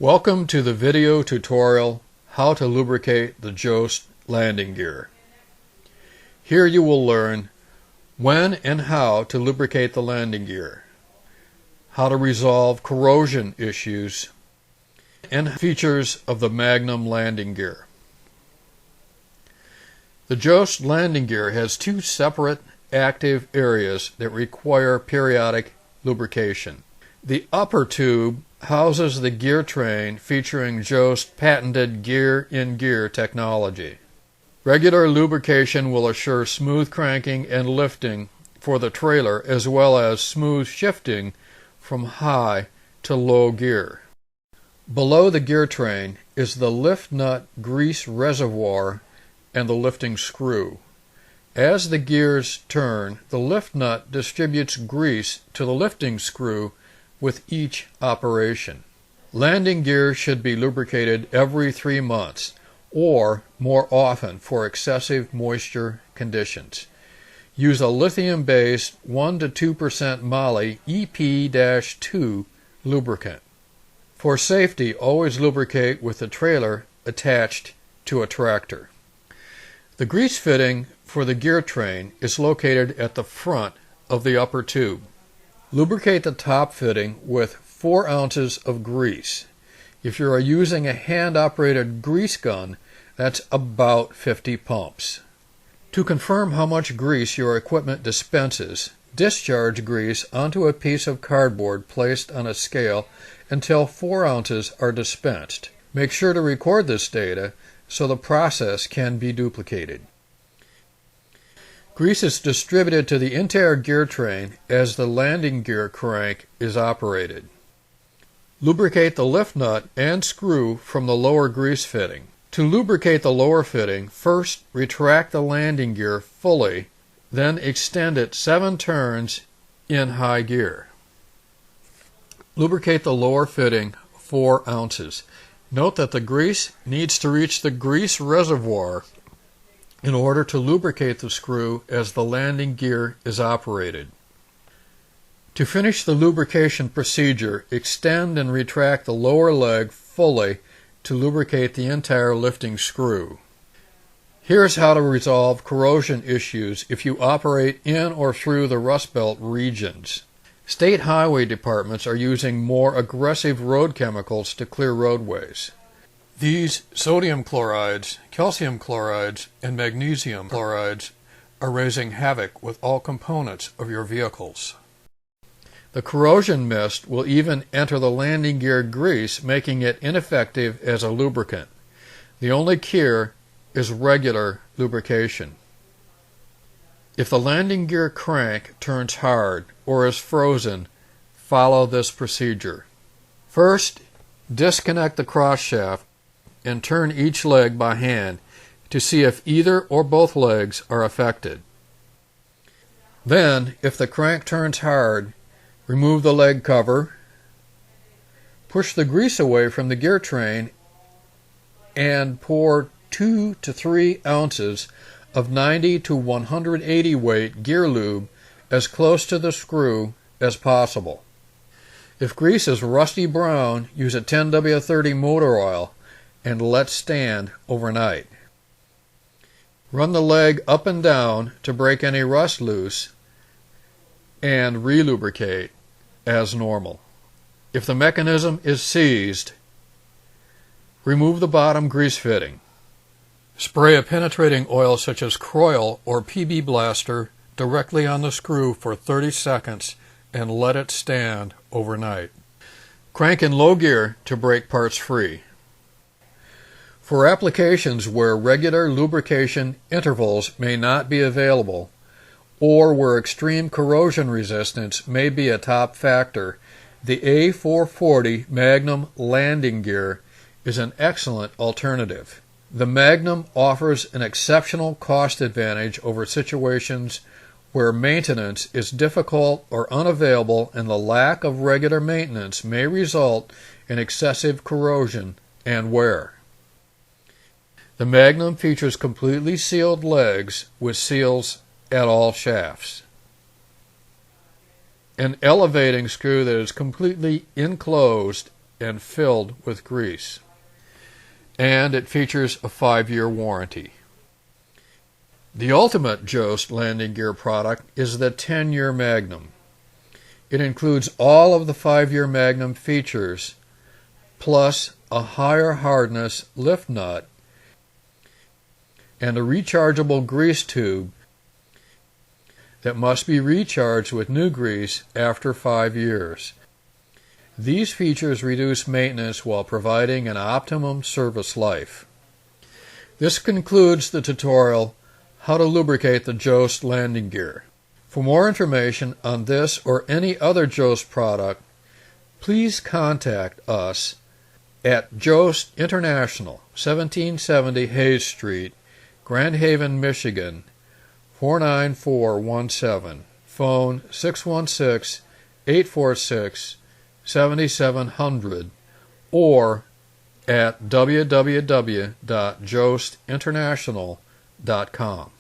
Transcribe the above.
Welcome to the video tutorial how to lubricate the Jost landing gear. Here you will learn when and how to lubricate the landing gear, how to resolve corrosion issues, and features of the Magnum landing gear. The Jost landing gear has two separate active areas that require periodic lubrication. The upper tube houses the gear train featuring Jost patented gear-in-gear technology. Regular lubrication will assure smooth cranking and lifting for the trailer as well as smooth shifting from high to low gear. Below the gear train is the lift nut grease reservoir and the lifting screw. As the gears turn, the lift nut distributes grease to the lifting screw with each operation. Landing gear should be lubricated every 3 months or more often for excessive moisture conditions. Use a lithium-based 1 to 2% moly EP-2 lubricant. For safety, always lubricate with the trailer attached to a tractor. The grease fitting for the gear train is located at the front of the upper tube. Lubricate the top fitting with 4 ounces of grease. If you are using a hand-operated grease gun, that's about 50 pumps. To confirm how much grease your equipment dispenses, discharge grease onto a piece of cardboard placed on a scale until 4 ounces are dispensed. Make sure to record this data so the process can be duplicated. Grease is distributed to the entire gear train as the landing gear crank is operated. Lubricate the lift nut and screw from the lower grease fitting. To lubricate the lower fitting, first retract the landing gear fully, then extend it 7 turns in high gear. Lubricate the lower fitting 4 ounces. Note that the grease needs to reach the grease reservoir in order to lubricate the screw as the landing gear is operated. To finish the lubrication procedure, extend and retract the lower leg fully to lubricate the entire lifting screw. Here's how to resolve corrosion issues if you operate in or through the Rust Belt regions. State highway departments are using more aggressive road chemicals to clear roadways. These sodium chlorides, calcium chlorides, and magnesium chlorides are raising havoc with all components of your vehicles. The corrosion mist will even enter the landing gear grease, making it ineffective as a lubricant. The only cure is regular lubrication. If the landing gear crank turns hard or is frozen, follow this procedure. First, disconnect the cross shaft and turn each leg by hand to see if either or both legs are affected. Then, if the crank turns hard, remove the leg cover, push the grease away from the gear train, and pour 2 to 3 ounces of 90 to 180 weight gear lube as close to the screw as possible. If grease is rusty brown, use a 10W30 motor oil and let stand overnight. Run the leg up and down to break any rust loose and relubricate as normal. If the mechanism is seized, remove the bottom grease fitting. Spray a penetrating oil such as Croil or PB Blaster directly on the screw for 30 seconds and let it stand overnight. Crank in low gear to break parts free. For applications where regular lubrication intervals may not be available, or where extreme corrosion resistance may be a top factor, the A440 Magnum landing gear is an excellent alternative. The Magnum offers an exceptional cost advantage over situations where maintenance is difficult or unavailable, and the lack of regular maintenance may result in excessive corrosion and wear. The Magnum features completely sealed legs with seals at all shafts. An elevating screw that is completely enclosed and filled with grease. And it features a 5-year warranty. The ultimate Jost landing gear product is the 10-year Magnum. It includes all of the 5-year Magnum features, plus a higher hardness lift nut and a rechargeable grease tube that must be recharged with new grease after 5 years. These features reduce maintenance while providing an optimum service life. This concludes the tutorial, How to Lubricate the Jost Landing Gear. For more information on this or any other Jost product, please contact us at Jost International, 1770 Hayes Street, Grand Haven, Michigan, 49417. Phone 616-846-7700 or at www.jostinternational.com.